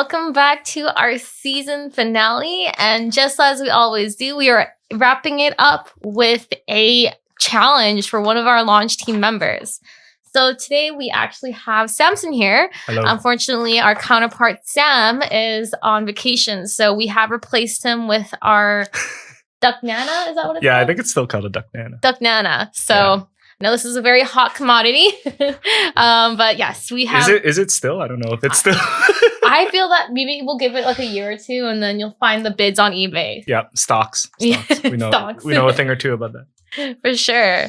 welcome back to our season finale. And just as we always do, we are wrapping it up with a challenge for one of our launch team members. So today we actually have Samson here. Hello. Unfortunately, our counterpart Sam is on vacation, so we have replaced him with our Duck Nana. Is that what it's Yeah, called? I think it's still called a Duck Nana. Duck Nana. So I know this is a very hot commodity, but yes, we have. Is it still? I don't know if it's still. I feel that maybe we'll give it like a year or two, and then you'll find the bids on eBay. Yeah, stocks. We know. Stocks. We know a thing or two about that. For sure.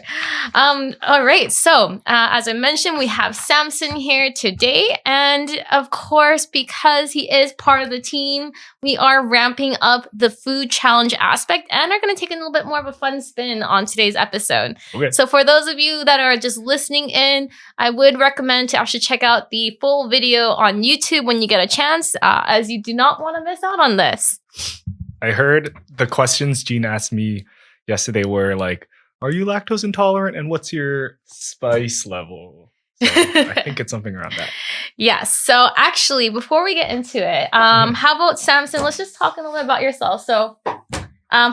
All right. So, as I mentioned, we have Samson here today. And of course, because he is part of the team, we are ramping up the food challenge aspect and are going to take a little bit more of a fun spin on today's episode. Okay. So for those of you that are just listening in, I would recommend to actually check out the full video on YouTube when you get a chance, as you do not want to miss out on this. I heard the questions Jean asked me yesterday were like, are you lactose intolerant and what's your spice level? So I think it's something around that. Yes. So actually, before we get into it, how about Samson? Let's just talk a little bit about yourself. So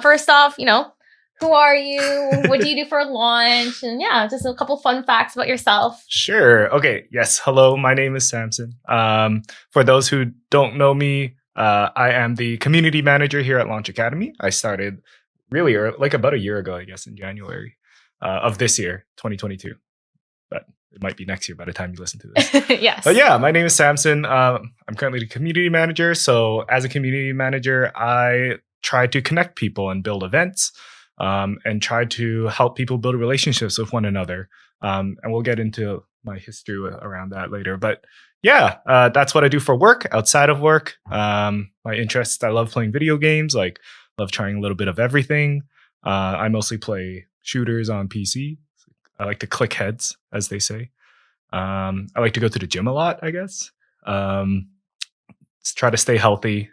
first off, who are you? What do you do for lunch? And yeah, just a couple fun facts about yourself. Sure. Okay. Yes. Hello. My name is Samson. For those who don't know me, I am the community manager here at Launch Academy. I started really early, like about a year ago, I guess, in January of this year, 2022. But it might be next year by the time you listen to this. Yes. But yeah, my name is Samson. I'm currently the community manager. So as a community manager, I try to connect people and build events and try to help people build relationships with one another. And we'll get into my history around that later. But yeah, that's what I do for work. Outside of work, my interests, I love playing video games, love trying a little bit of everything. I mostly play shooters on PC. I like to click heads, as they say. I like to go to the gym a lot, I guess. Try to stay healthy,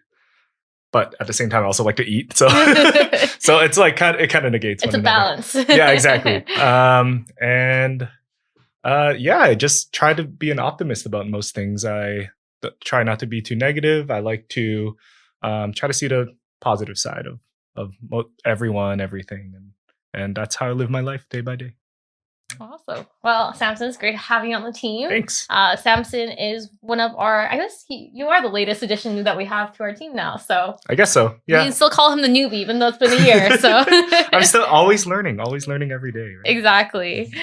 but at the same time, I also like to eat. So, so it's like it kind of negates. It's one a another. balance. Yeah, exactly. I just try to be an optimist about most things. I try not to be too negative. I like to try to see the positive side of everyone, everything, and that's how I live my life day by day. Awesome. Well, Samson, it's great having you on the team. Thanks. Samson is one of our, I guess you are the latest addition that we have to our team now. So I guess so. Yeah. You can still call him the newbie, even though it's been a year. So I'm still always learning every day. Right? Exactly.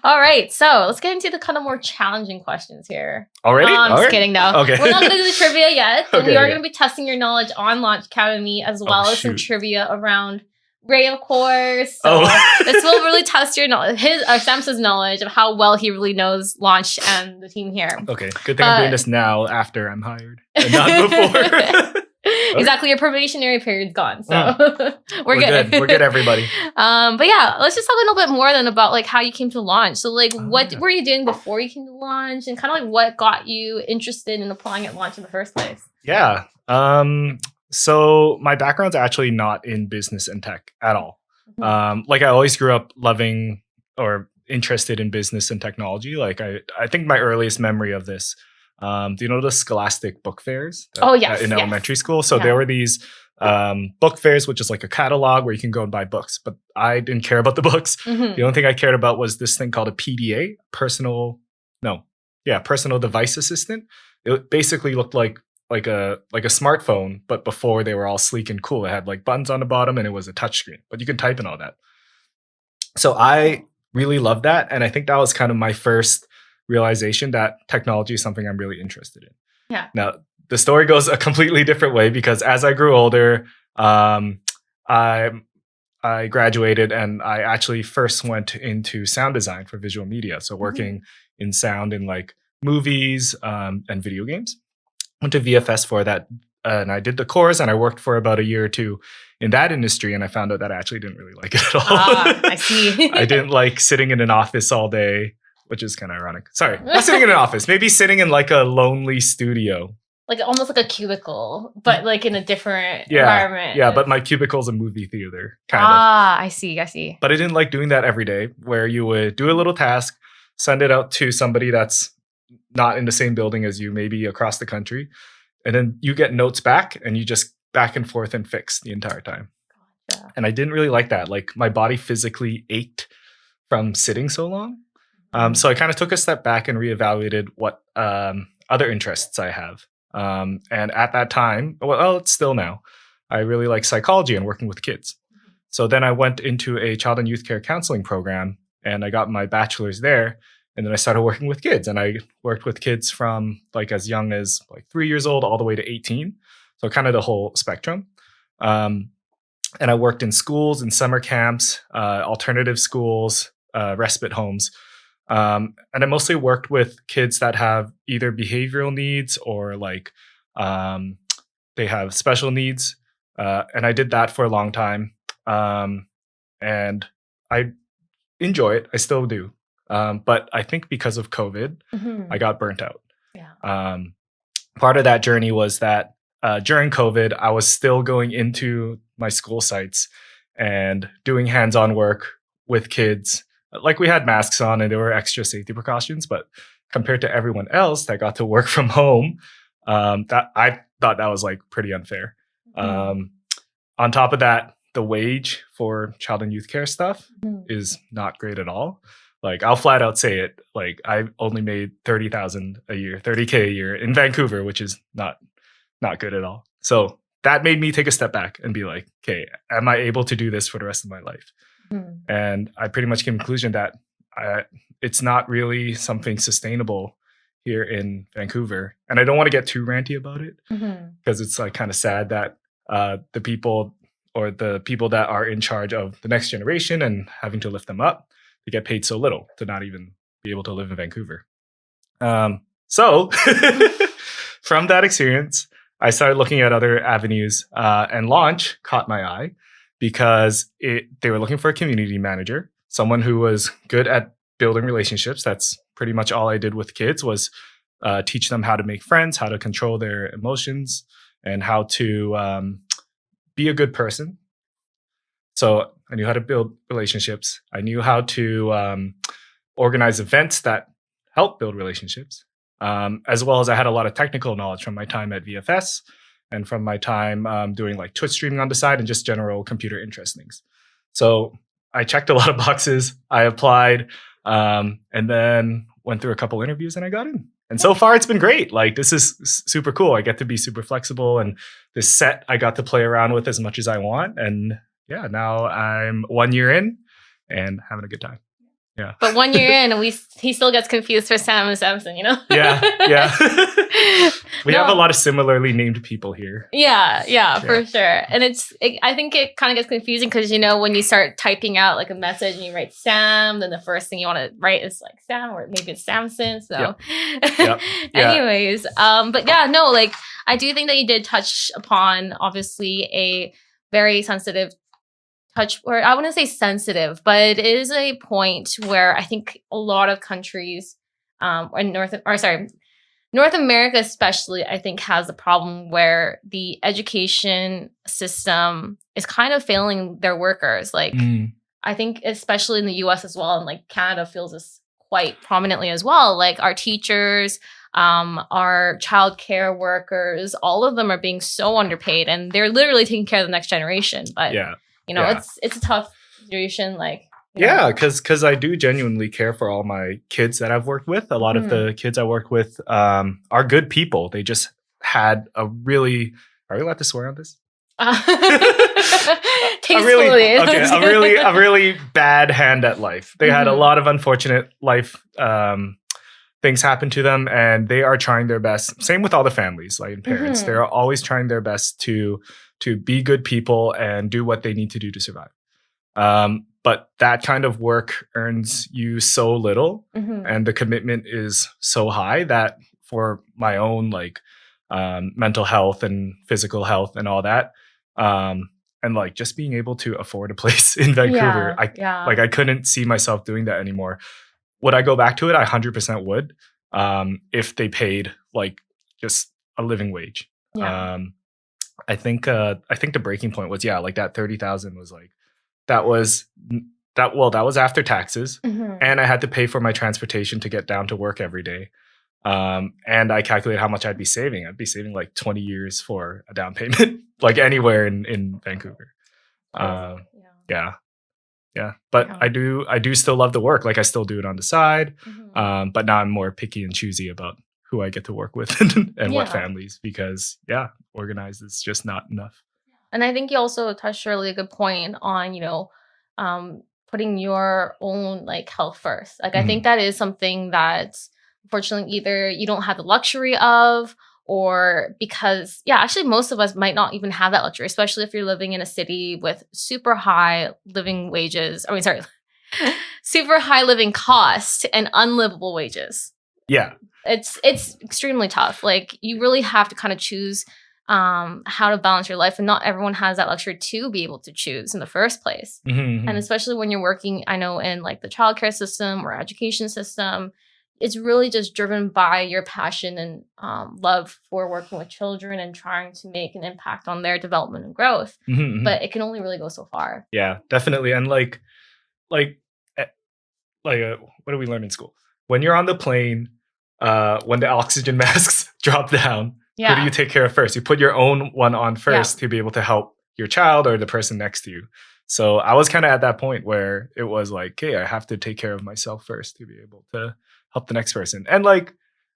All right. So let's get into the kind of more challenging questions here. Already? I'm just kidding. No. Okay. We're not going to do the trivia yet. But Okay, we are going to be testing your knowledge on Launch Academy as well as some trivia around Ray, of course. So this will really test your knowledge, Samson's knowledge of how well he really knows Launch and the team here. Okay, good thing I'm doing this now after I'm hired, and not before. Exactly, your probationary period's gone, so we're good. We're good, everybody. But yeah, let's just talk a little bit more then about how you came to Launch. So what were you doing before you came to Launch, and kind of what got you interested in applying at Launch in the first place? Yeah. So my background's actually not in business and tech at all. I always grew up loving or interested in business and technology. I think my earliest memory of this, do you know the Scholastic book fairs? Yes. In elementary school. So there were these book fairs, which is like a catalog where you can go and buy books. But I didn't care about the books. Mm-hmm. The only thing I cared about was this thing called a PDA, personal device assistant. It basically looked like a smartphone, but before they were all sleek and cool. It had buttons on the bottom and it was a touchscreen, but you can type and all that. So I really loved that. And I think that was kind of my first realization that technology is something I'm really interested in. Yeah. Now, the story goes a completely different way because as I grew older, I graduated and I actually first went into sound design for visual media. So working in sound in movies and video games. Went to VFS for that, and I did the course, and I worked for about a year or two in that industry, and I found out that I actually didn't really like it at all. I see. I didn't like sitting in an office all day, which is kind of ironic. Sorry, not sitting in an office, maybe sitting in a lonely studio. Almost like a cubicle, but in a different environment. Yeah, but my cubicle's a movie theater, kind of. I see. But I didn't like doing that every day, where you would do a little task, send it out to somebody that's not in the same building as you, maybe across the country. and then you get notes back and you just back and forth and fix the entire time. Gotcha. And I didn't really like that. Like my body physically ached from sitting so long. So I kind of took a step back and reevaluated what other interests I have. And at that time, well, it's still now, I really like psychology and working with kids. So then I went into a child and youth care counseling program and I got my bachelor's there. And then I started working with kids, and I worked with kids from like as young as like 3 years old all the way to 18. So kind of the whole spectrum. And I worked in schools, in summer camps, alternative schools, respite homes. And I mostly worked with kids that have either behavioral needs or like they have special needs. And I did that for a long time. And I enjoy it. I still do. But I think because of COVID, I got burnt out. Yeah. Part of that journey was that during COVID, I was still going into my school sites and doing hands-on work with kids. Like we had masks on and there were extra safety precautions, but compared to everyone else that got to work from home, that I thought that was like pretty unfair. On top of that, the wage for child and youth care stuff is not great at all. Like I'll flat out say it. Like I only made $30,000 a year, $30K a year in Vancouver, which is not good at all. So that made me take a step back and be like, okay, am I able to do this for the rest of my life? And I pretty much came to the conclusion that it's not really something sustainable here in Vancouver. And I don't want to get too ranty about it because it's like kind of sad that the people that are in charge of the next generation and having to lift them up, they get paid so little to not even be able to live in Vancouver. So from that experience, I started looking at other avenues, and Launch caught my eye because they were looking for a community manager, someone who was good at building relationships. That's pretty much all I did with kids was teach them how to make friends, how to control their emotions, and how to be a good person. So I knew how to build relationships. I knew how to organize events that help build relationships, as well as I had a lot of technical knowledge from my time at VFS and from my time doing like Twitch streaming on the side and just general computer interest things. So I checked a lot of boxes. I applied and then went through a couple interviews and I got in. And so far it's been great. Like this is super cool. I get to be super flexible and this set I got to play around with as much as I want. And yeah, now I'm 1 year in and having a good time. Yeah. But 1 year in, he still gets confused for Sam and Samson, you know? Yeah. We have a lot of similarly named people here. Yeah, for sure. And I think it kind of gets confusing because, you know, when you start typing out like a message and you write Sam, then the first thing you want to write is like Sam, or maybe it's Samson. So anyways, but yeah, no, like I do think that you did touch upon obviously a very sensitive touch, or I wouldn't say sensitive, but it is a point where I think a lot of countries, or North America especially, I think has a problem where the education system is kind of failing their workers. Like I think especially in the US as well, and like Canada feels this quite prominently as well. Like our teachers, our childcare workers, all of them are being so underpaid and they're literally taking care of the next generation. But you know, it's a tough situation. Like, because I do genuinely care for all my kids that I've worked with. A lot of the kids I work with are good people. They just had a really, are we allowed to swear on this? Tastefully. A really bad hand at life. They had a lot of unfortunate life things happen to them, and they are trying their best. Same with all the families, like parents. They're always trying their best to be good people and do what they need to do to survive. But that kind of work earns you so little, and the commitment is so high that for my own like mental health and physical health and all that, and like just being able to afford a place in Vancouver, I couldn't see myself doing that anymore. Would I go back to it? I 100% would, if they paid like just a living wage. I think the breaking point was like that 30,000 was like that was after taxes, and I had to pay for my transportation to get down to work every day. And I calculated how much I'd be saving. I'd be saving like 20 years for a down payment, like anywhere in Vancouver. Um, yeah. Yeah. But Yeah. I do still love the work. Like I still do it on the side. Mhm. But now I'm more picky and choosy about who I get to work with and what Yeah. families, because organized is just not enough. And I think you also touched a really good point on, putting your own like health first. Like I think Mhm. that is something that unfortunately either you don't have the luxury of, or because actually most of us might not even have that luxury, especially if you're living in a city with super high living wages. I mean, sorry, super high living costs and unlivable wages. Yeah. It's extremely tough. Like you really have to kind of choose how to balance your life, and not everyone has that luxury to be able to choose in the first place. Mhm, And mhm. especially when you're working, I know, in like the childcare system or education system, it's really just driven by your passion and love for working with children and trying to make an impact on their development and growth. Mhm, mhm. But it can only really go so far. Yeah, definitely. And like, eh, what do we learn in school? When you're on the plane, when the oxygen masks drop down, who do you Yeah. take care of first? You put your own one on Yeah. first to be able to help your child or the person next to you. So I was kind of at that point where it was like, okay, I have to take care of myself first to be able to help the next person. And like,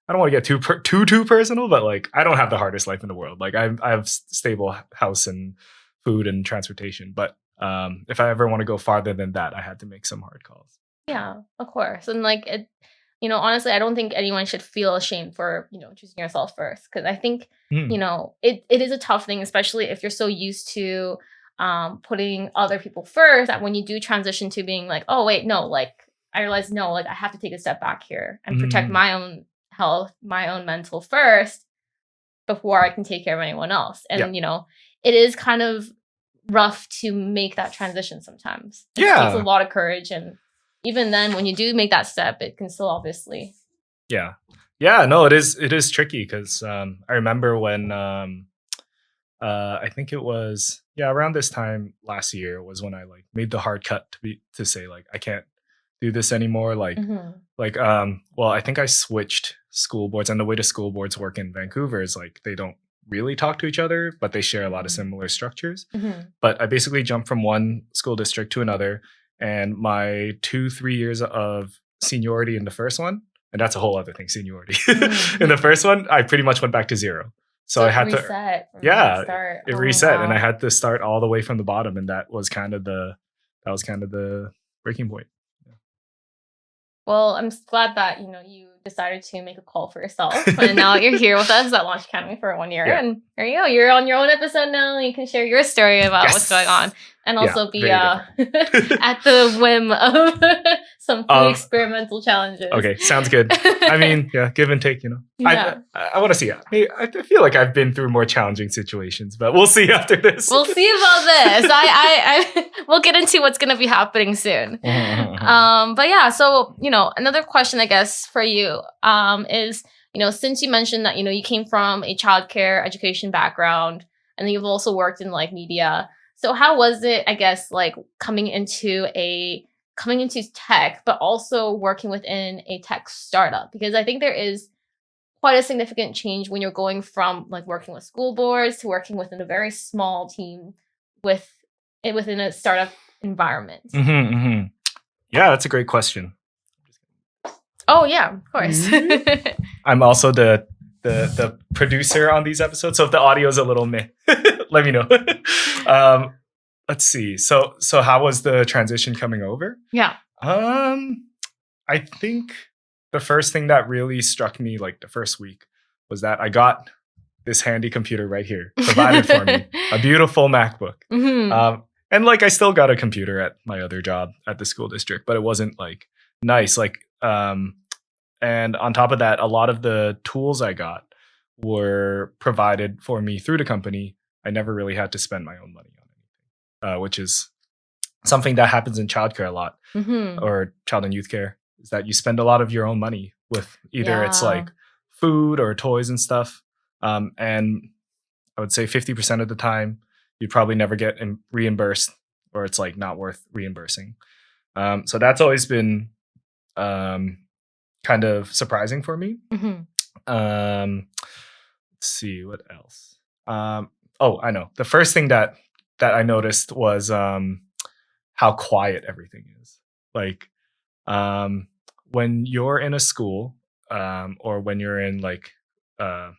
I don't want to get too personal, but like, I don't have the hardest life in the world. Like, I have stable house and food and transportation. But if I ever want to go farther than that, I had to make some hard calls. Yeah, of course. And like it, honestly, I don't think anyone should feel ashamed for, choosing yourself first. Cause I think, Mhm. it is a tough thing, especially if you're so used to putting other people first, that when you do transition to being like, oh wait, no, like I realize no, like I have to take a step back here and protect Mhm. my own health, my own mental first before I can take care of anyone else. Yeah. And it is kind of rough to make that transition sometimes. It takes a Yeah. lot of courage, and even then when you do make that step, it can still obviously. Yeah. Yeah. No, it is tricky because I remember when I think it was around this time last year was when I like made the hard cut to say like I can't do this anymore. Mhm. Well, I think I switched school boards, and the way the school boards work in Vancouver is like they don't really talk to each other, but they share a lot of Mhm. similar structures. Mhm. But I basically jumped from one school district to another, and my 2-3 years of seniority in the first one, and that's a whole other thing, seniority. In the Mhm. first one, I pretty much went back to zero. So So I it had to, reset from the yeah, start. it Oh reset, and I wow. had to start all the way from the bottom, and that was kind of the breaking point. Well, I'm glad that you decided to make a call for yourself, and now you're here with us at Launch Academy for 1 year. Yeah. And there you go. You're on your own episode now. And you can share your story about what's going on, Yes. and Yeah, also be very different. at the whim of some food Um, experimental challenges. okay, sounds good. I mean, yeah, give and take. Yeah. I want to see. I feel like I've been through more challenging situations, but we'll see after this. We'll see about this. We'll get into what's going to be happening soon. But yeah, so another question I guess for you is since you mentioned that you came from a childcare education background, and then you've also worked in like media. So how was it, I guess, like coming into tech, but also working within a tech startup? Because I think there is quite a significant change when you're going from like working with school boards to working within a very small team with within a startup environment. Yeah, that's a great question. Oh yeah, of course. I'm also the producer on these episodes, so if the audio is a little meh, let me know. um, let's see. So how was the transition coming over? Yeah. I think the first thing that really struck me, like the first week, was that I got this handy computer right here provided for me, a beautiful MacBook. Mhm. And like I still got a computer at my other job at the school district, but it wasn't like nice. And on top of that, a lot of the tools I got were provided for me through the company. I never really had to spend my own money on anything, which is something that happens in childcare a lot, Mhm. or child and youth care, is that you spend a lot of your own money with either it's Yeah. like food or toys and stuff. And I would say 50% of the time, you probably never get reimbursed, or it's like not worth reimbursing. So that's always been kind of surprising for me. Mhm. Let's see what else. Oh, I know. The first thing that I noticed was how quiet everything is. Like when you're in a school, or when you're in like uh,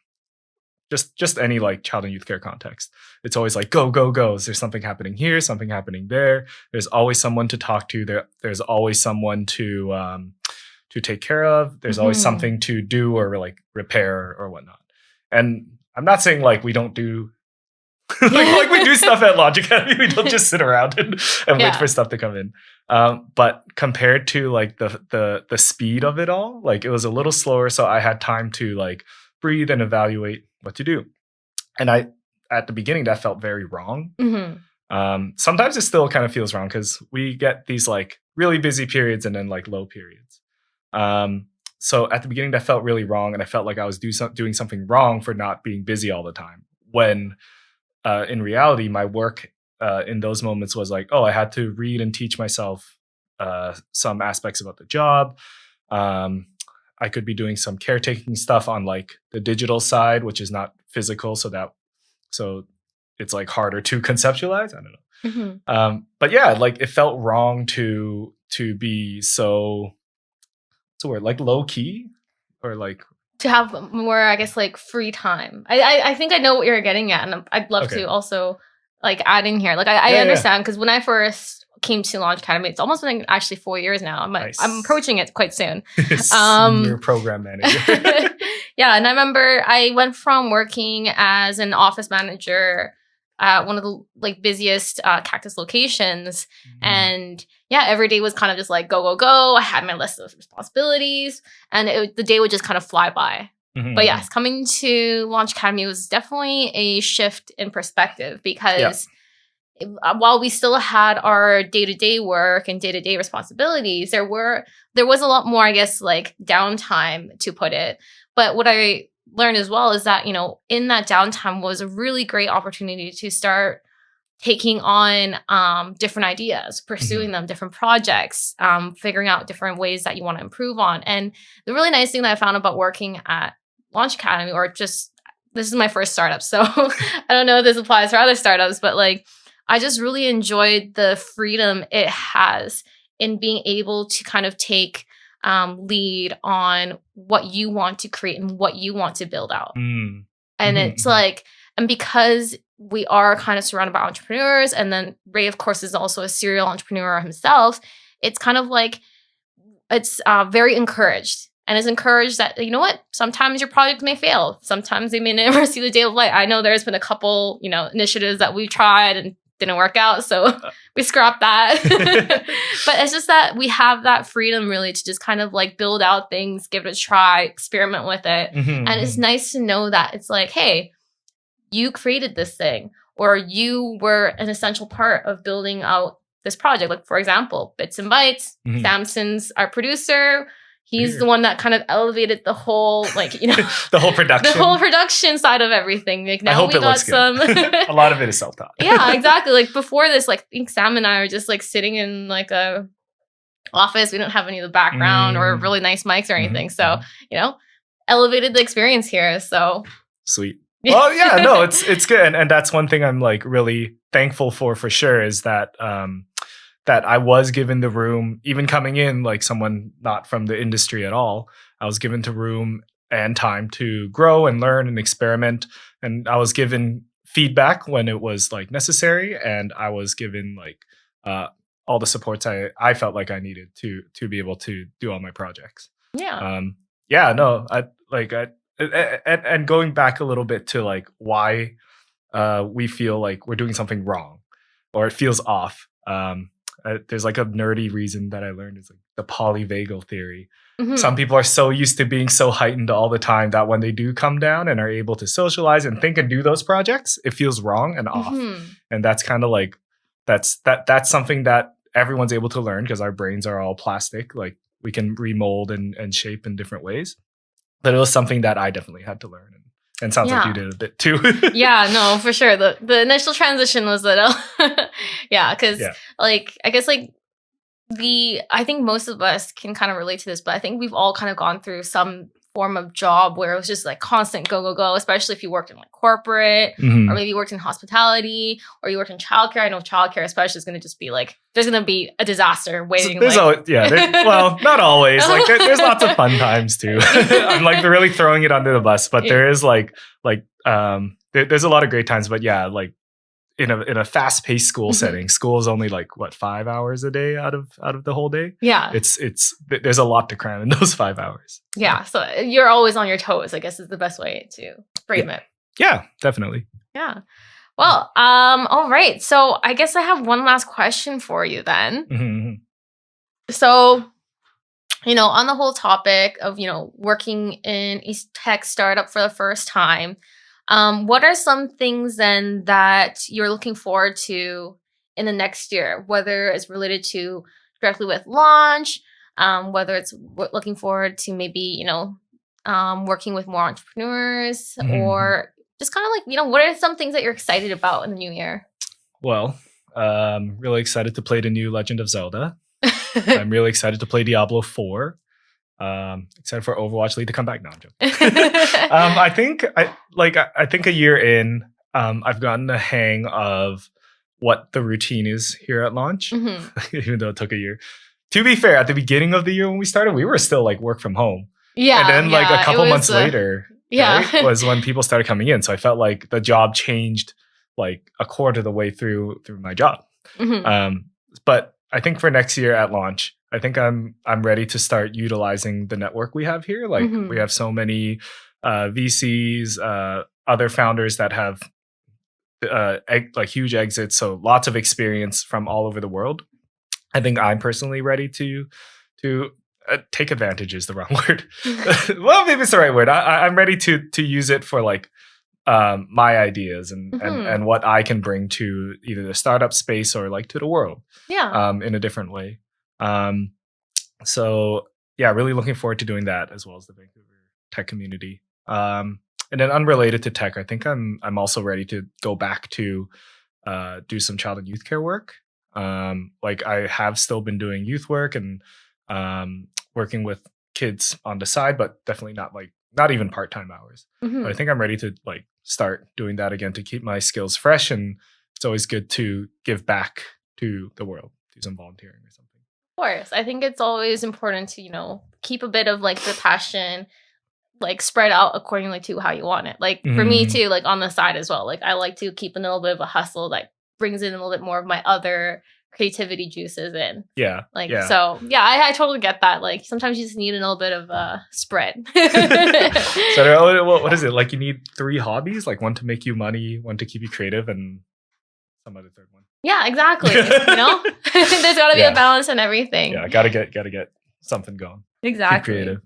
just any like child and youth care context, it's always like go go go. There's something happening here, something happening there. There's always someone to talk to. There's always someone to take care of. There's always something to do or like repair or whatnot. And I'm not saying like we don't do like we do stuff at Logic Academy. We don't just sit around and wait for stuff to come in. But compared to like the speed of it all, like it was a little slower. So I had time to like breathe and evaluate what to do. And at the beginning, that felt very wrong. Sometimes it still kind of feels wrong because we get these like really busy periods and then like low periods. So at the beginning, that felt really wrong. And I felt like I was doing something wrong for not being busy all the time. When in reality, my work in those moments was like, oh, I had to read and teach myself some aspects about the job. I could be doing some caretaking stuff on like the digital side, which is not physical. So it's like harder to conceptualize. I don't know. But yeah, like it felt wrong to be so, what's the word, like low key or like to have more, I guess, like free time. I think I know what you're getting at, and I'd love to also like add in here. Like I understand because when I first came to Launch Academy, it's almost been actually 4 years now. I'm approaching it quite soon. Senior program manager. Yeah, and I remember I went from working as an office manager at one of the like busiest cactus locations, and yeah, every day was kind of just like go go go. I had my list of responsibilities, and the day would just kind of fly by. But yes, coming to Launch Academy was definitely a shift in perspective because while we still had our day-to-day work and day-to-day responsibilities, there was a lot more, I guess, like downtime, to put it. But what I learned as well is that, you know, in that downtime was a really great opportunity to start taking on different ideas, pursuing them, different projects, figuring out different ways that you want to improve on. And the really nice thing that I found about working at Launch Academy, or just, this is my first startup, so I don't know if this applies for other startups, but like, I just really enjoyed the freedom it has in being able to kind of take lead on what you want to create and what you want to build out. And it's like, and because we are kind of surrounded by entrepreneurs, and then Ray, of course, is also a serial entrepreneur himself, it's kind of like, it's very encouraged. And it's encouraged that, you know what, sometimes your project may fail. Sometimes they may never see the day of light. I know there's been a couple, you know, initiatives that we tried and didn't work out, so we scrapped that. But it's just that we have that freedom really to just kind of like build out things, give it a try, experiment with it. And it's nice to know that it's like, hey, you created this thing, or you were an essential part of building out this project. Like, for example, Bits Bytes, Samson's our producer. He's the one that kind of elevated the whole, like, you know, the whole production side of everything. Like, now I hope we got some. A lot of it is self-taught. Yeah, exactly. Like before this, like I think Sam and I are just like sitting in like a office. We don't have any of the background or really nice mics or anything. So, you know, elevated the experience here. So sweet. Well, yeah, no, it's good, and that's one thing I'm like really thankful for sure, is that that I was given the room, even coming in like someone not from the industry at all. I was given the room and time to grow and learn and experiment. And I was given feedback when it was like necessary. And I was given like all the supports I felt like I needed to be able to do all my projects. Yeah. And going back a little bit to like why we feel like we're doing something wrong or it feels off. There's like a nerdy reason that I learned, is like the polyvagal theory. Some people are so used to being so heightened all the time that when they do come down and are able to socialize and think and do those projects, it feels wrong and off. And that's kind of like, that's something that everyone's able to learn because our brains are all plastic. Like we can remold and shape in different ways. But it was something that I definitely had to learn. And sounds like you did a bit too. Yeah, no, for sure. The initial transition was little. Yeah, because like, I guess like I think most of us can kind of relate to this, but I think we've all kind of gone through some form of job where it was just like constant go, go, go, especially if you worked in like corporate Mhm. or maybe you worked in hospitality or you worked in childcare. I know childcare especially is going to just be like, there's going to be a disaster waiting. There's always, well, not always. Like there's lots of fun times too. I'm like really throwing it under the bus, but there is there's a lot of great times. But yeah, like in a fast paced school setting, school is only like what 5 hours a day out of the whole day. Yeah, it's there's a lot to cram in those 5 hours. Yeah, so you're always on your toes, I guess is the best way to frame it. Yeah, definitely. Yeah. Well, all right. So I guess I have one last question for you then. Mm-hmm. So, on the whole topic of, working in a tech startup for the first time, what are some things then that you're looking forward to in the next year, whether it's related to directly with launch, whether it's looking forward to maybe, working with more entrepreneurs or just kind of like, what are some things that you're excited about in the new year? Well, really excited to play the new Legend of Zelda. I'm really excited to play Diablo 4. Excited for Overwatch League to come back. No, I'm joking. I think a year in, I've gotten the hang of what the routine is here at launch, even though it took a year. To be fair, at the beginning of the year when we started, we were still like work from home. Yeah. And then like a couple months later, right, was when people started coming in. So I felt like the job changed like a quarter of the way through my job. But I think for next year at launch, I think I'm ready to start utilizing the network we have here. Like we have so many VCs, other founders that have like huge exits, so lots of experience from all over the world. I think I'm personally ready to take advantage is the wrong word. Well, maybe it's the right word. I'm ready to use it for like my ideas and what I can bring to either the startup space or like to the world. Yeah. In a different way. So yeah, really looking forward to doing that as well as the Vancouver tech community. And then unrelated to tech, I think I'm also ready to go back to do some child and youth care work. Like I have still been doing youth work and working with kids on the side, but definitely not even part-time hours. But I think I'm ready to like start doing that again to keep my skills fresh. And it's always good to give back to the world, do some volunteering or something. Of course. I think it's always important to, keep a bit of like the passion like spread out accordingly to how you want it. Like for me too, like on the side as well. Like I like to keep a little bit of a hustle that brings in a little bit more of my other creativity juices in. Yeah. So yeah, I totally get that. Like sometimes you just need a little bit of spread. So what is it? Like you need 3 hobbies, like one to make you money, one to keep you creative, and some other third one. Yeah, exactly. There's gotta be a balance and everything. Yeah, gotta get something going. Exactly. Keep creative.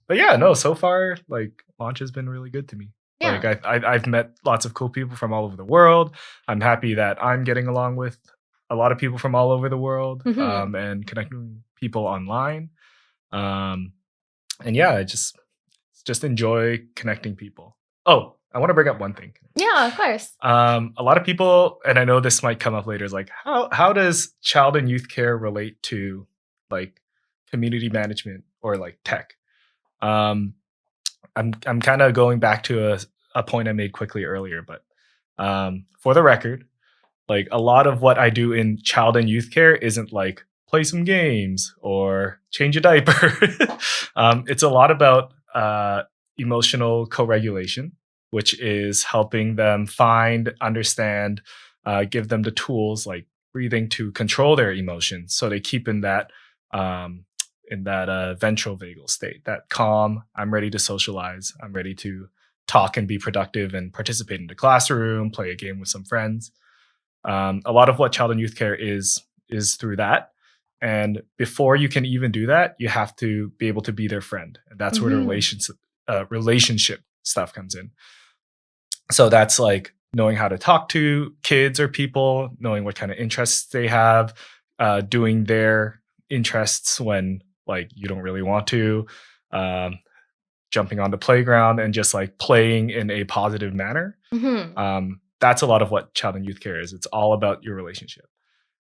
But yeah, no, so far like launch has been really good to me. Yeah. Like I've met lots of cool people from all over the world. I'm happy that I'm getting along with a lot of people from all over the world, and connecting people online. And yeah, I just enjoy connecting people. Oh, I want to bring up one thing. Yeah, of course. A lot of people, and I know this might come up later, is like how does child and youth care relate to like community management or like tech? I'm kind of going back to a point I made quickly earlier, but for the record, like a lot of what I do in child and youth care isn't like play some games or change a diaper. It's a lot about emotional co-regulation, which is helping them find, understand, give them the tools like breathing to control their emotions, so they keep in that ventral vagal state, that calm. I'm ready to socialize. I'm ready to talk and be productive and participate in the classroom, play a game with some friends. A lot of what child and youth care is through that. And before you can even do that, you have to be able to be their friend. And that's where the relationship stuff comes in. So that's like knowing how to talk to kids or people, knowing what kind of interests they have, doing their interests when like you don't really want to, jumping on the playground and just like playing in a positive manner. That's a lot of what child and youth care is. It's all about your relationship.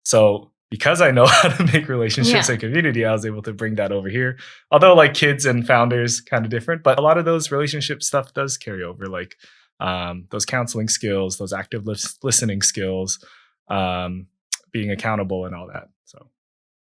So because I know how to make relationships and community, I was able to bring that over here. Although like kids and founders kind of different, but a lot of those relationship stuff does carry over, like those counseling skills, those active listening skills, being accountable and all that. So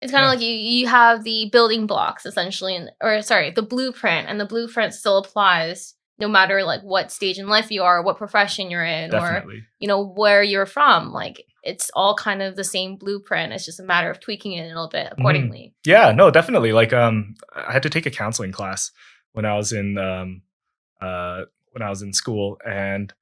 it's kind of like you have the building blocks essentially, the blueprint, and the blueprint still applies no matter like what stage in life you are, what profession you're in, definitely. or where you're from. Like it's all kind of the same blueprint. It's just a matter of tweaking it a little bit accordingly. Yeah, no, definitely. Like I had to take a counseling class when I was in school, and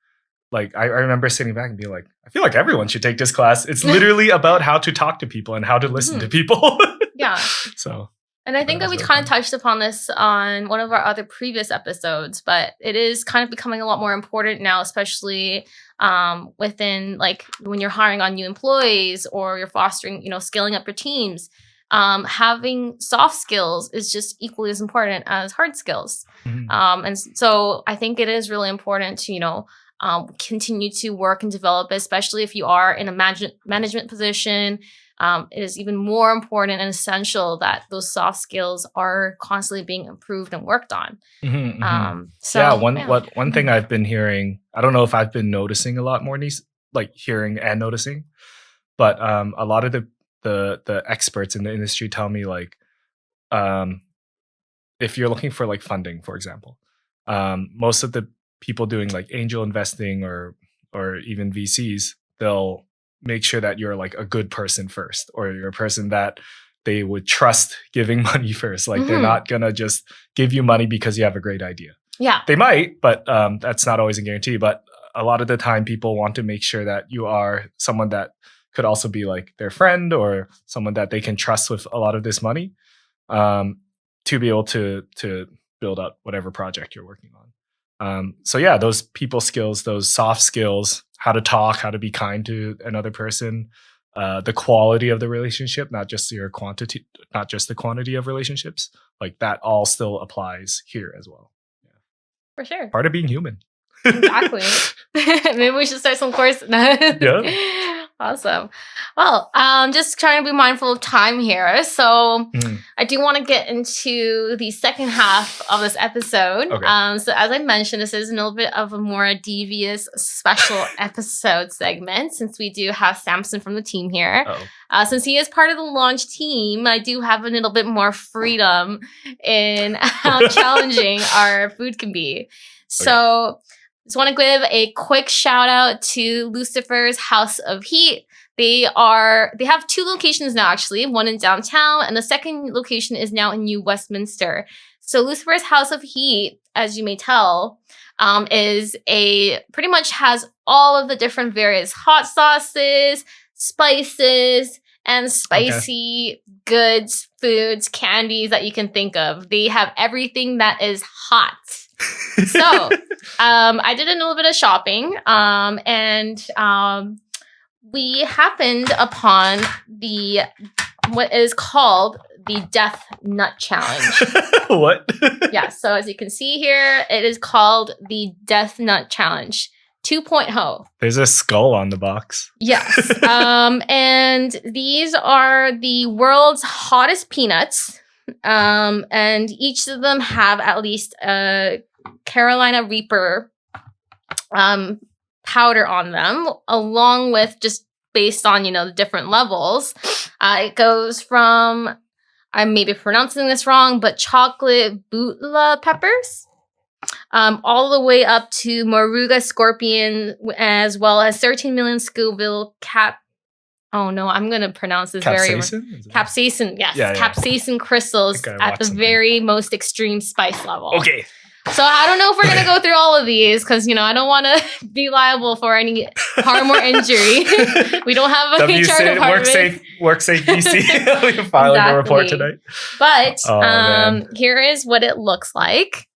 like I remember sitting back and being like, I feel like everyone should take this class. It's literally about how to talk to people and how to listen to people. Yeah. So. And I think that we kind of touched upon this on one of our other previous episodes, but it is kind of becoming a lot more important now, especially within like when you're hiring on new employees or you're fostering, scaling up your teams. Having soft skills is just equally as important as hard skills. And so I think it is really important to, continue to work and develop, especially if you are in a management position. It is even more important and essential that those soft skills are constantly being improved and worked on. One thing I've been hearing, I don't know if I've been noticing a lot more, like hearing and noticing, but a lot of the experts in the industry tell me like, if you're looking for like funding, for example, most of the people doing like angel investing or even VCs, they'll make sure that you're like a good person first, or you're a person that they would trust giving money first. Like they're not gonna just give you money because you have a great idea. Yeah, they might, but that's not always a guarantee. But a lot of the time people want to make sure that you are someone that could also be like their friend or someone that they can trust with a lot of this money, to be able to build up whatever project you're working on. So yeah, those people skills, those soft skills, how to talk, how to be kind to another person, the quality of the relationship, not just the quantity of relationships, like that all still applies here as well. Yeah. For sure. Part of being human. Exactly. Maybe we should start some course. Yeah. Awesome. Well, just trying to be mindful of time here. So I do want to get into the second half of this episode. Okay. So as I mentioned, this is a little bit of a more devious special episode segment, since we do have Samson from the team here. Since he is part of the launch team, I do have a little bit more freedom in how challenging our food can be. So just want to give a quick shout out to Lucifer's House of Heat. They have two locations now, actually, one in downtown and the second location is now in New Westminster. So Lucifer's House of Heat, as you may tell, pretty much has all of the different various hot sauces, spices, and spicy goods, foods, candies that you can think of. They have everything that is hot. So I did a little bit of shopping, and we happened upon what is called the Death Nut Challenge. What? Yeah, so as you can see here, it is called the Death Nut Challenge 2.0. There's a skull on the box. Yes. And these are the world's hottest peanuts. And each of them have at least a Carolina Reaper powder on them, along with, just based on, the different levels. It goes from, I may be pronouncing this wrong, but chocolate butla peppers, all the way up to Moruga scorpion, as well as 13 million Scoville Oh no, I'm gonna pronounce this capsaicin. Yes, yeah. Capsaicin crystals at the very most extreme spice level. Okay. So I don't know if we're gonna go through all of these because I don't want to be liable for any harm or injury. We don't have a HR department. Work safe, BC. We're filing a report tonight. But here is what it looks like.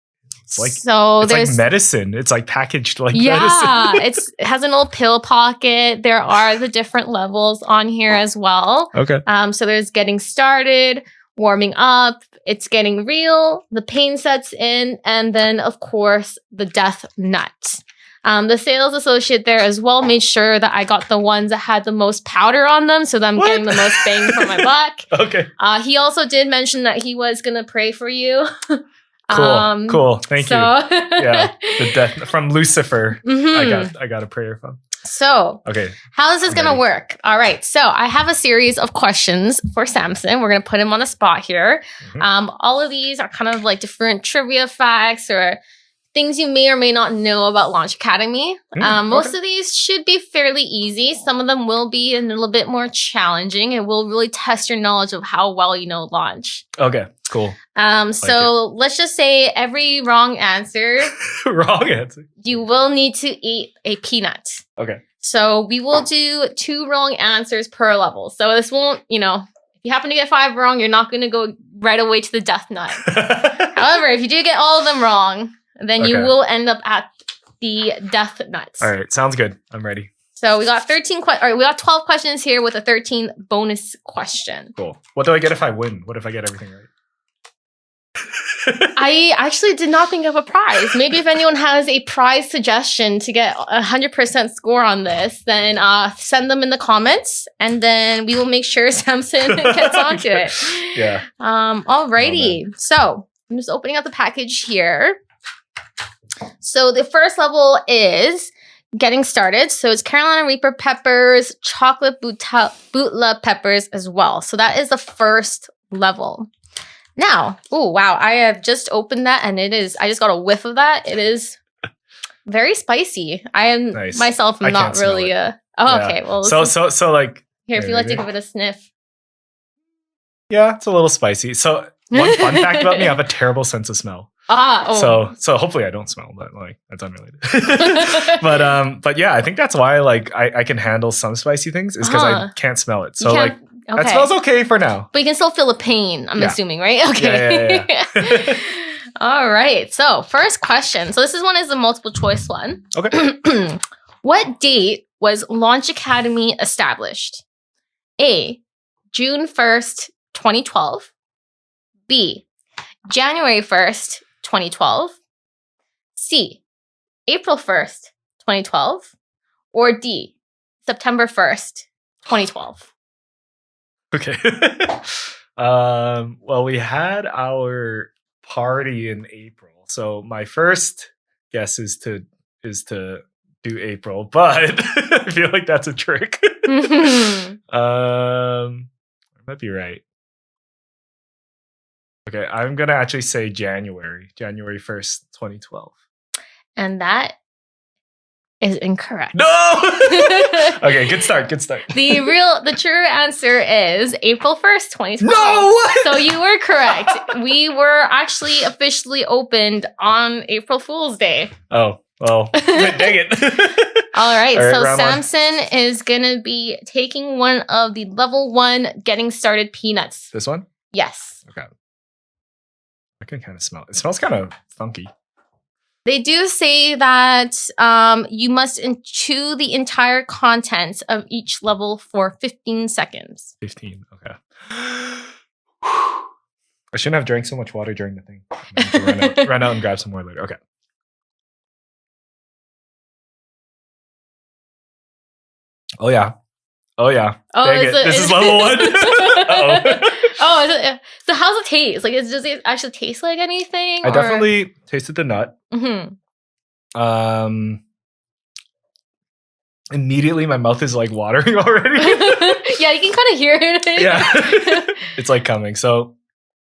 It's like medicine. It's like packaged like medicine. Yeah, it has an old pill pocket. There are the different levels on here as well. Okay. So there's getting started, warming up, it's getting real, the pain sets in, and then of course the death nut. The sales associate there as well made sure that I got the ones that had the most powder on them, so that I'm getting the most bang for my buck. Okay. He also did mention that he was gonna pray for you. Cool. Thank you. Yeah, the death from Lucifer. Mhm. I got a prayer from. So, Okay. how is this going to work? All right. So, I have a series of questions for Samson. We're going to put him on the spot here. All of these are kind of like different trivia facts or things you may or may not know about Launch Academy. Most of these should be fairly easy. Some of them will be a little bit more challenging and will really test your knowledge of how well you know Launch. Okay, cool. So let's just say every wrong answer, you will need to eat a peanut. Okay. So we will do 2 wrong answers per level. So this won't, if you happen to get 5 wrong, you're not going to go right away to the death nut. However, if you do get all of them wrong, then you will end up at the death nuts. All right, sounds good. I'm ready. So we got we got 12 questions here with a 13th bonus question. Cool. What do I get if I win? What if I get everything right? I actually did not think of a prize. Maybe if anyone has a prize suggestion to get 100% score on this, then send them in the comments, and then we will make sure Samson gets onto it. Yeah. Alrighty. So I'm just opening up the package here. So the first level is getting started. So it's Carolina Reaper peppers, chocolate Butla peppers as well. So that is the first level. Now, oh wow, I have just opened that and I just got a whiff of that. It is very spicy. I am myself not really okay. Well, so like here, if you like to give it a sniff. Yeah, it's a little spicy. So one fun fact about me, I have a terrible sense of smell. So hopefully I don't smell, but like that's unrelated. but yeah, I think that's why like I can handle some spicy things is because I can't smell it. So like that smells okay for now. But you can still feel the pain, I'm assuming, right? Okay. Yeah. All right. So first question. So this is a multiple choice one. Okay. What date was Launch Academy established? A, June 1st, 2012. B, January 1st, 2012. C, April 1st, 2012. Or D, September 1st, 2012. Okay. Well, we had our party in April. So my first guess is to do April, but I feel like that's a trick. I might be right. Okay, I'm gonna actually say January 1st, 2012. And that is incorrect. No! Okay, good start. The true answer is April 1st, 2012. No! So you were correct. We were actually officially opened on April Fool's Day. Oh, well, dang it. All right, so Samson is going to be taking one of the level 1 getting started peanuts. This one? Yes. Okay. I can kind of smell it. It smells kind of funky. They do say that you must chew the entire contents of each level for 15 seconds. 15, okay. I shouldn't have drank so much water during the thing. I have to run out and grab some more later. Okay. Oh, yeah. Dang it. This is level 1. Oh, so how's it taste? Like, does it actually taste like anything? I definitely tasted the nut. Mm-hmm. Immediately my mouth is like watering already. Yeah, you can kind of hear it. Yeah. It's like coming. So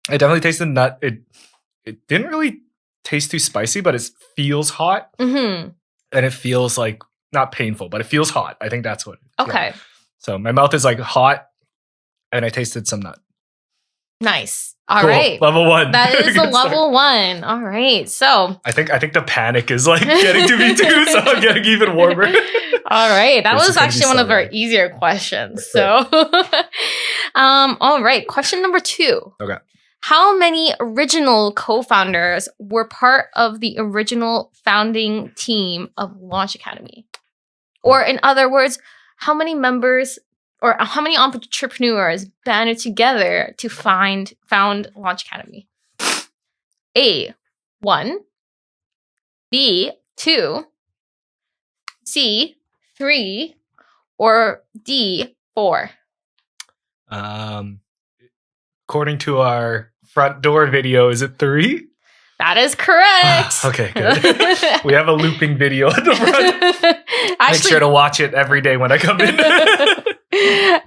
I definitely tasted the nut. It didn't really taste too spicy, but it feels hot. Mm-hmm. And it feels like not painful, but it feels hot. I think that's what. Okay. Yeah. So my mouth is like hot and I tasted some nut. Nice. All right. Level 1. That is a level 1. All right. So I think the panic is like getting to me too, so I'm getting even warmer. All right. That was actually one of our easier questions. So all right. Question number 2. Okay. How many original co-founders were part of the original founding team of Launch Academy? Or in other words, how many members or how many entrepreneurs banded together to found Launch Academy? A, 1. B, 2. C, 3, or D, 4? According to our front door video, is it 3? That is correct. Okay, good. We have a looping video at the front. Make sure to watch it every day when I come in.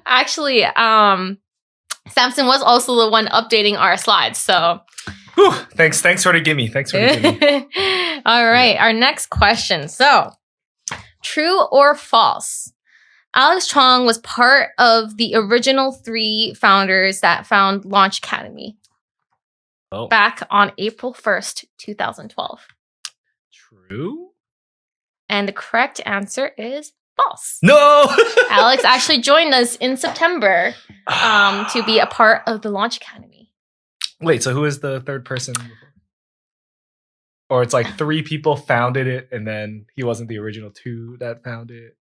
Actually, Samson was also the one updating our slides, so. Whew, thanks for the gimme. All right, our next question. So, true or false? Alex Chong was part of the original 3 founders that found Launch Academy back on April 1st, 2012. True? And the correct answer is false. No! Alex actually joined us in September to be a part of the Launch Academy. Wait, so who is the third person? Or it's like 3 people founded it, and then he wasn't the original 2 that founded it?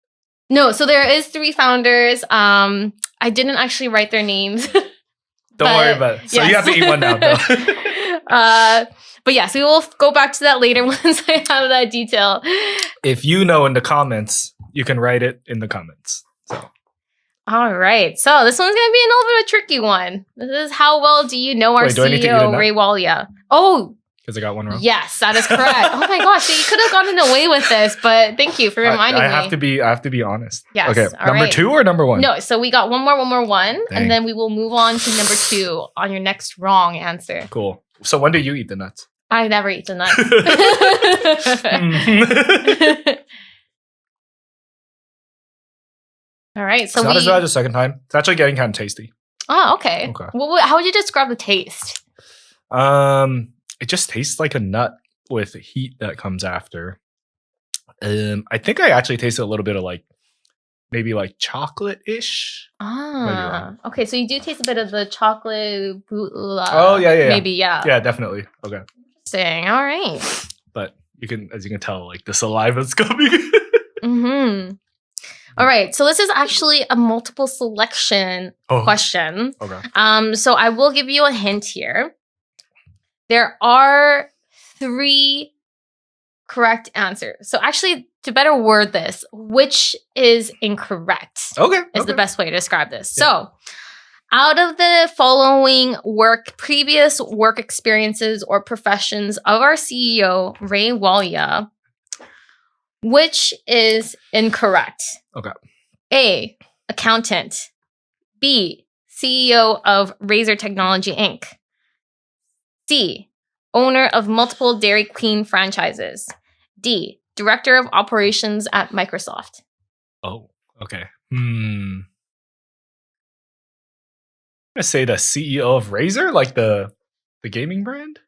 No, so there is 3 founders. I didn't actually write their names. Don't worry about it. So yes. You have to eat one now. But yes, we will go back to that later once I have that detail. If you know in the comments, you can write it in the comments. So. All right. So this one's going to be a little bit of a tricky one. This is how well do you know our CEO, Ray Walia? Oh, because I got one wrong? Yes, that is correct. Oh my gosh, so you could have gotten away with this, but thank you for reminding me. I have to be honest. Yes. Okay, number 2 or number 1? No, so we got one more, Dang. and then we will move on to number 2 on your next wrong answer. Cool. So when do you eat the nuts? I never eat the nuts. All right, so it's not as bad as the second time. It's actually getting kind of tasty. Oh, okay. Well, how would you describe the taste? It just tastes like a nut with heat that comes after. I think I actually tasted a little bit of maybe chocolate-ish. Okay. So you do taste a bit of the chocolate. Oh yeah. Maybe yeah. Yeah, definitely. Okay. Interesting. All right. But as you can tell, the saliva's coming. Mm-hmm. All right. So this is actually a multiple selection question. Okay. So I will give you a hint here. There are 3 correct answers. So actually, to better word this, which is incorrect? Is the best way to describe this. Yeah. So, out of the following previous work experiences or professions of our CEO, Ray Walia, which is incorrect? Okay. A, accountant. B, CEO of Razor Technology, Inc. C, owner of multiple Dairy Queen franchises. D, director of operations at Microsoft. Oh, okay. I'm gonna say the CEO of Razer, like the gaming brand,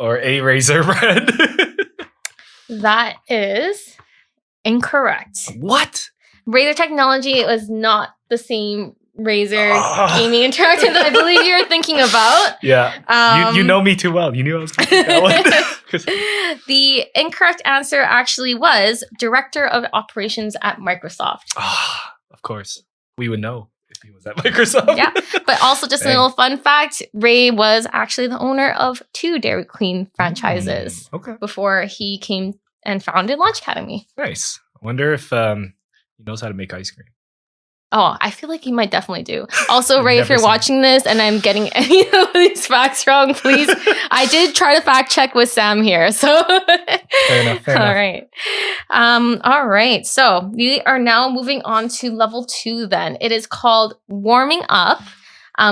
or a Razer brand. That is incorrect. What? Razer Technology was not the same Razer Gaming Interactive that I believe you're thinking about. Yeah. You know me too well. You knew I was going to that one. The incorrect answer actually was director of operations at Microsoft. Of course. We would know if he was at Microsoft. Yeah. But also just a little fun fact, Ray was actually the owner of 2 Dairy Queen franchises before he came and founded Launch Academy. Nice. I wonder if he knows how to make ice cream. Oh, I feel like you might definitely do. Also, Ray, if you're watching this and I'm getting any of these facts wrong, please. I did try to fact check with Sam here. So fair enough. All right. All right. So we are now moving on to level 2 then. It is called Warming Up.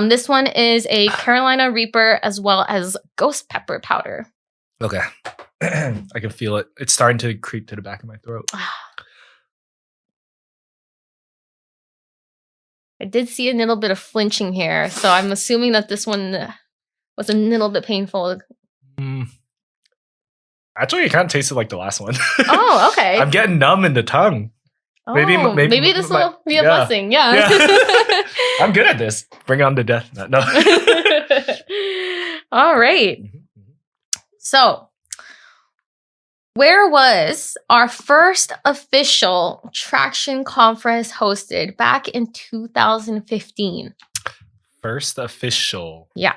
This one is a Carolina Reaper as well as ghost pepper powder. Okay. I can feel it. It's starting to creep to the back of my throat. I did see a little bit of flinching here, so I'm assuming that this one was a little bit painful. Actually, it kind of tasted like the last one. Oh, okay. I'm getting numb in the tongue. Oh, maybe this will be a blessing. Yeah. I'm good at this. Bring on the death. No. All right. So, where was our first official Traction conference hosted back in 2015? First official. Yeah.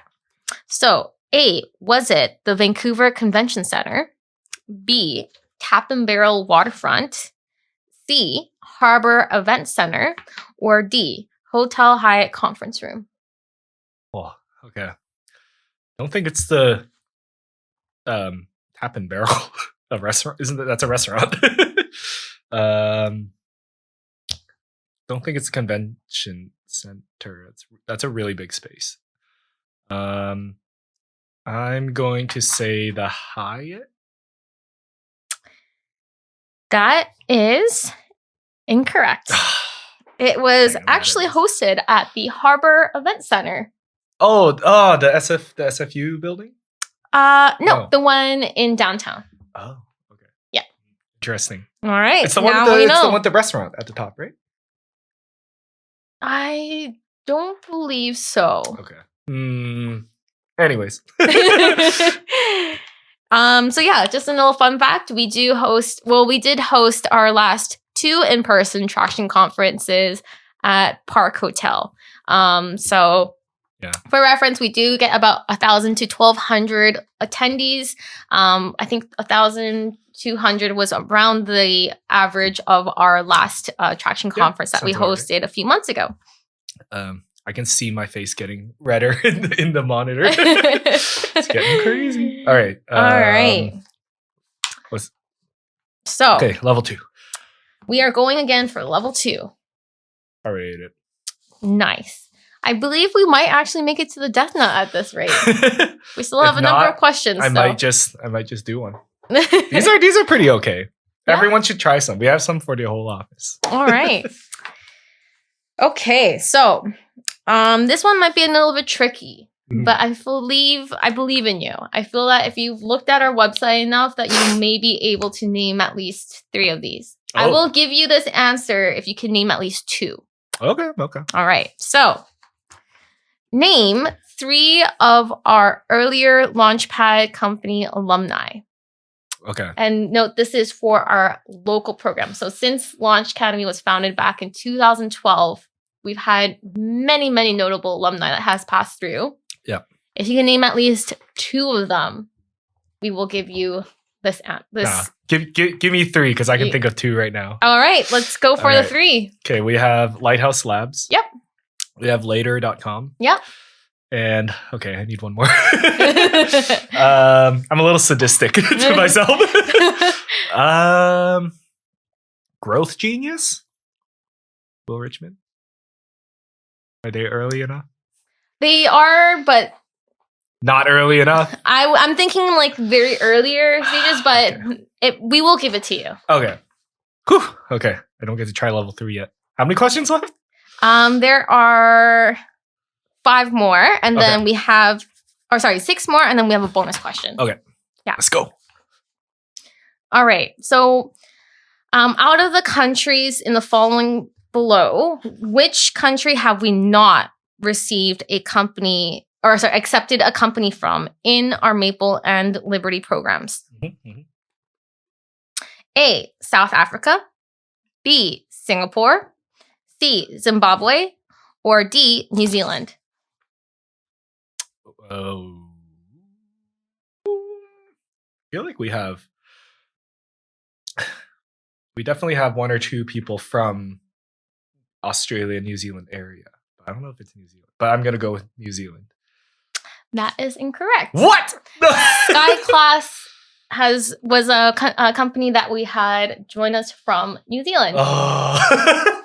So, A, was it the Vancouver Convention Center? B, Tap and Barrel Waterfront? C, Harbor Event Center, or D, Hotel Hyatt Conference Room? Oh, okay. Don't think it's the Tap and Barrel, a restaurant. Isn't that's a restaurant? Don't think it's a convention center. That's a really big space. I'm going to say the Hyatt. That is incorrect. It was actually hosted at the Harbor Event Center. Oh, the SFU building? No, the one in downtown. Oh, okay. Yeah. Interesting. All right. It's the one with the restaurant at the top, right? I don't believe so. Okay. Anyways. So yeah, just a little fun fact. We did host our last 2 in-person traction conferences at Park Hotel. So yeah. For reference, we do get about 1,000 to 1,200 attendees. I think 1,200 was around the average of our last traction conference that we hosted a few months ago. I can see my face getting redder in the monitor. It's getting crazy. All right. All right. Okay, level 2. We are going again for level 2. All right. Nice. I believe we might actually make it to the death nut at this rate. We still have a number of questions. I might just do one. These are pretty okay. Yeah. Everyone should try some. We have some for the whole office. All right. Okay, so this one might be a little bit tricky, but I believe in you. I feel that if you've looked at our website enough, that you may be able to name at least 3 of these. Oh. I will give you this answer if you can name at least 2. Okay. All right. So, name 3 of our earlier Launchpad company alumni. Okay. And note, this is for our local program. So since Launch Academy was founded back in 2012, we've had many, many notable alumni that has passed through. Yeah. If you can name at least 2 of them, we will give you this. Give me 3 because I can think of 2 right now. All right. Let's go for the 3. Okay. We have Lighthouse Labs. Yep. We have Later.com. Yep. And okay, I need one more. I'm a little sadistic to myself. Growth Genius? Will Richmond? Are they early enough? They are, but not early enough. I'm thinking like very earlier stages, but we will give it to you. Okay. Whew. Okay. I don't get to try level 3 yet. How many questions left? There are 5 more, and then we have, 6 more, and then we have a bonus question. Okay. Yeah. Let's go. All right. So, out of the countries in the following below, which country have we not received accepted a company from in our Maple and Liberty programs? Mm-hmm. A, South Africa. B, Singapore. C, Zimbabwe. Or D, New Zealand. Oh. I feel like we definitely have 1 or 2 people from Australia, New Zealand area. I don't know if it's New Zealand, but I'm going to go with New Zealand. That is incorrect. What? Sky Class was a company that we had join us from New Zealand. Oh.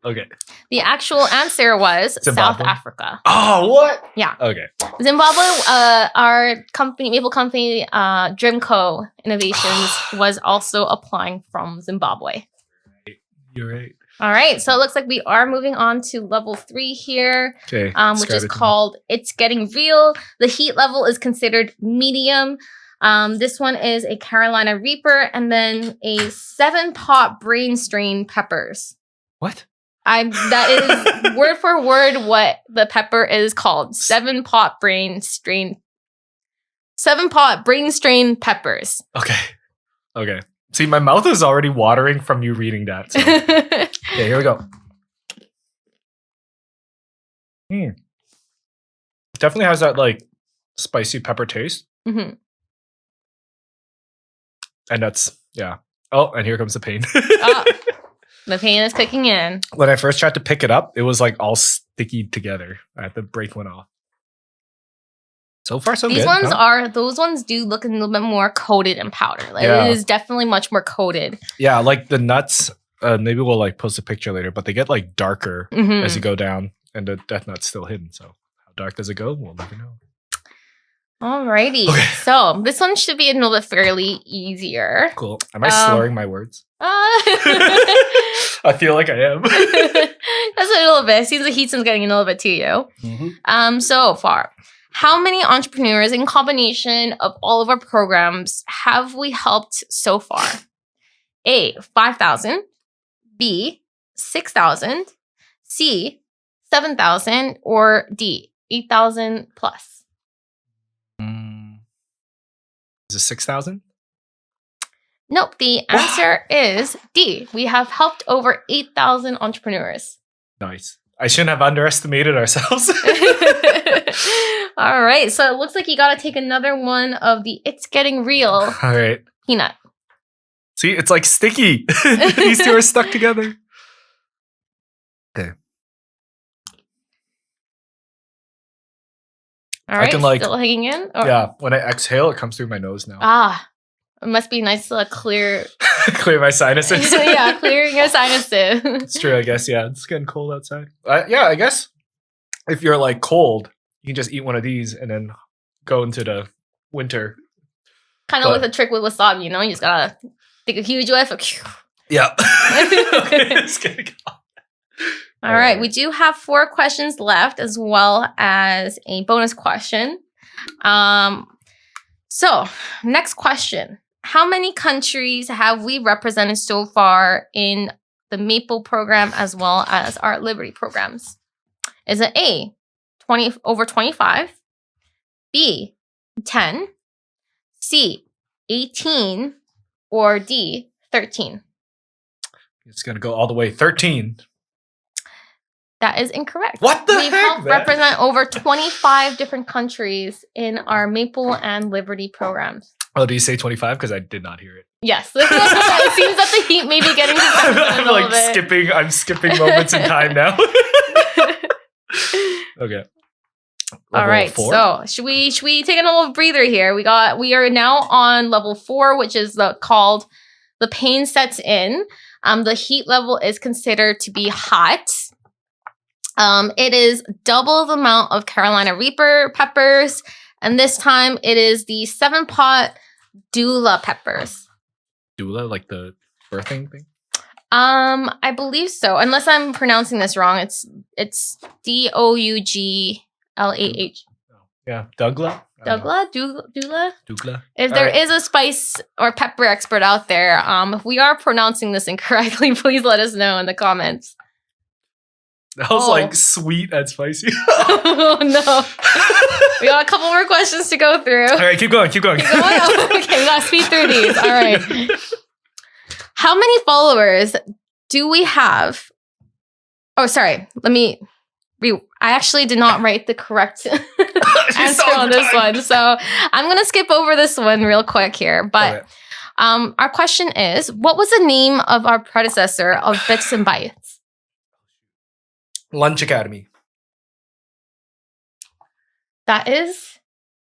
Okay. The actual answer was Zimbabwe? South Africa. Oh, what? Yeah. Okay. Zimbabwe, our company, Maple Company, Dreamco Innovations, was also applying from Zimbabwe. You're right. All right. So it looks like we are moving on to level 3 here, okay, which is called It's Getting Real. The heat level is considered medium. This one is a Carolina Reaper and then a 7-pot brain strain peppers. What? That is word for word what the pepper is called. 7-pot brain strain peppers. Okay. See, my mouth is already watering from you reading that. So. Okay, here we go. Definitely has that like spicy pepper taste. Mm-hmm. And that's, yeah. Oh, and here comes the pain. The pain is kicking in. When I first tried to pick it up, it was like all sticky together. I had to break one off. So far, so These good. ones huh? those ones do look a little bit more coated in powder. Like Yeah. it is definitely much more coated. Yeah, like the nuts. Maybe we'll like post a picture later, but they get like darker Mhm. as you go down, and the death nut's still hidden. So how dark does it go? We'll never know. Alrighty. Okay. So this one should be a little bit fairly easier. Cool. Am I slurring my words? Just I feel like I am. a little bit. Seems the heat's getting a little bit to you. So far, how many entrepreneurs in combination of all of our programs have we helped so far? A, 5,000. B, 6,000. C, 7,000. Or D, 8,000 plus. Is it 6,000? Nope. The answer is D. We have helped over 8,000 entrepreneurs. Nice. I shouldn't have underestimated ourselves. All right. So it looks like you got to take another one of the It's Getting Real All right. peanut. See, it's like sticky. These two are stuck together. Okay. All right. can, like- Still hanging in? Or- Yeah, when I exhale, it comes through my nose now. Ah. It must be nice to clear. Clear my sinuses. Yeah, clearing your sinuses. It's true, I guess. Yeah, it's getting cold outside. Yeah, I guess if you're like cold, you can just eat one of these and then go into the winter. Kind of like the trick with wasabi, you know? You just got to take a huge whiff. Yeah. Okay, it's gonna go. All right. We do have 4 questions left as well as a bonus question. So, next question. How many countries have we represented so far in the Maple program as well as our Liberty programs? Is it A, 20 over 25, B, 10, C, 18, or D, 13? It's gonna go all the way 13. That is incorrect. What the We've heck, helped man? represent over 25 different countries in our Maple and Liberty programs. Oh, do you say 25? Because I did not hear it. Yes. It seems that the heat may be getting to Samson a I'm little like bit. I'm skipping moments in time now. Okay. All right. 4? So should we take a little breather here? We are now on level 4, which is called the pain sets in. The heat level is considered to be hot. It is double the amount of Carolina Reaper peppers, and this time it is the 7-pot doula peppers. Doula, like the birthing thing? I believe so. Unless I'm pronouncing this wrong. It's Douglah. Yeah, Dougla? Douglah? Dougla? If there is a spice or pepper expert out there, if we are pronouncing this incorrectly, please let us know in the comments. That was like sweet and spicy. Oh no. We got a couple more questions to go through. All right, keep going. Keep going. Okay, we gotta speed through these. All right. How many followers do we have? Oh, sorry. I actually did not write the correct answer on this one. So I'm going to skip over this one real quick here. But our question is, what was the name of our predecessor of Bits and Bytes? Lunch Academy. That is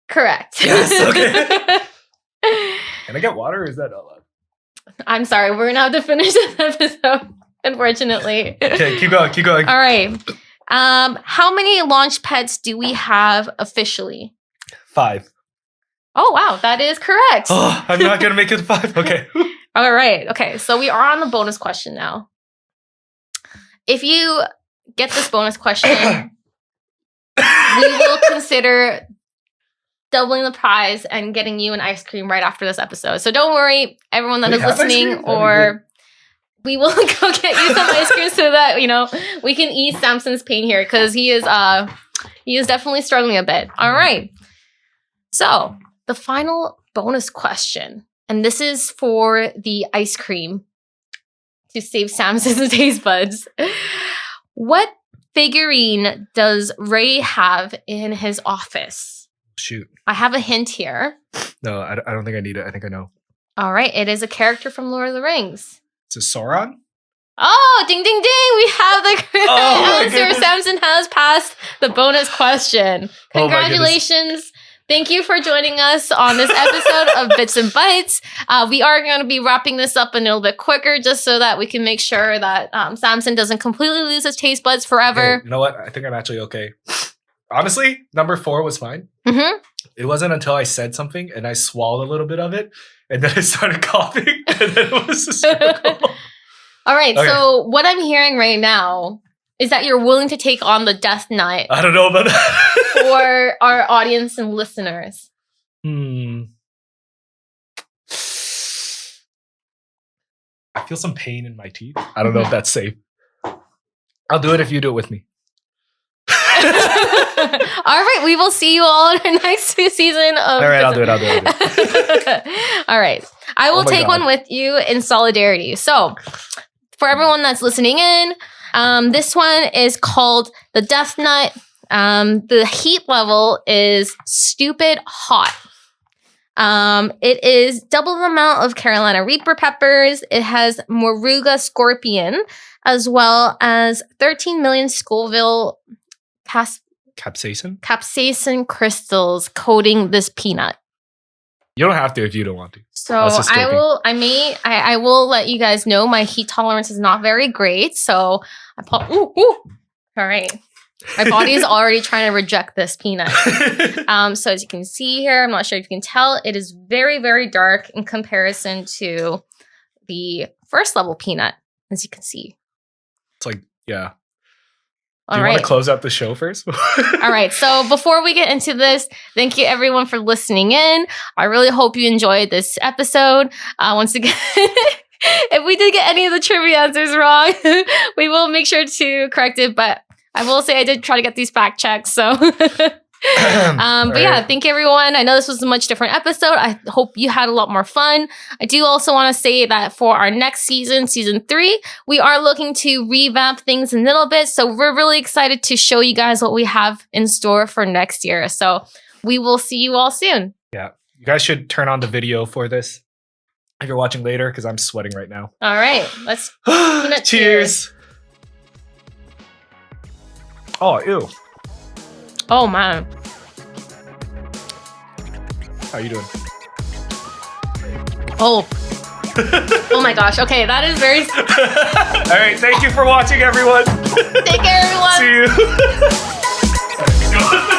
correct. Yes, okay. Can I get water or is that allowed? I'm sorry. We're going to have to finish this episode, unfortunately. Okay, keep going. All right. How many launch pets do we have officially? 5. Oh, wow. That is correct. Oh, I'm not going to make it 5. Okay. All right. Okay. So we are on the bonus question now. If you get this bonus question, we will consider doubling the prize and getting you an ice cream right after this episode. So don't worry, everyone that is listening, or we will go get you some ice cream so that, we can ease Samson's pain here because he is definitely struggling a bit. All right. So the final bonus question, and this is for the ice cream to save Samson's taste buds. What figurine does Ray have in his office? Shoot. I have a hint here. No, I don't think I need it. I think I know. All right. It is a character from Lord of the Rings. Is it Sauron? Oh, ding, ding, ding. We have the correct my answer. goodness. Samson has passed the bonus question. Oh my Congratulations. Thank you for joining us on this episode of Bits and Bytes. We are going to be wrapping this up a little bit quicker just so that we can make sure that Samson doesn't completely lose his taste buds forever. Okay, you know what? I think I'm actually okay. Honestly, number 4 was fine. Mm-hmm. It wasn't until I said something and I swallowed a little bit of it and then I started coughing and then it was a circle. All right. Okay. So what I'm hearing right now is that you're willing to take on the death knight I don't know about that. for our audience and listeners. I feel some pain in my teeth. I don't know if that's safe. I'll do it if you do it with me. All right, we will see you all in our next season of. All right, I'll do it. All right, I will Oh my take God. one with you in solidarity. So, for everyone that's listening in, this one is called the Death Nut. The heat level is stupid hot. It is double the amount of Carolina Reaper peppers. It has Moruga scorpion, as well as 13 million Scoville Capsaicin? crystals coating this peanut. You don't have to if you don't want to. So I was just joking. I will let you guys know my heat tolerance is not very great. So ooh. All right. My body is already trying to reject this peanut. So as you can see here, I'm not sure if you can tell, it is very, very dark in comparison to the first level peanut, as you can see. It's like, yeah. Do All you right. want to close out the show first? All right. So before we get into this, thank you everyone for listening in. I really hope you enjoyed this episode. Once again, if we did get any of the trivia answers wrong, we will make sure to correct it. But I will say I did try to get these fact checks. So, but yeah, thank you everyone. I know this was a much different episode. I hope you had a lot more fun. I do also want to say that for our next season, season 3, we are looking to revamp things a little bit. So we're really excited to show you guys what we have in store for next year. So we will see you all soon. Yeah. You guys should turn on the video for this if you're watching later because I'm sweating right now. All right. Let's Cheers. Oh, ew. Oh man. How you doing? Oh. Oh my gosh. Okay, that is very. All right. Thank you for watching, everyone. Take care, everyone. See you.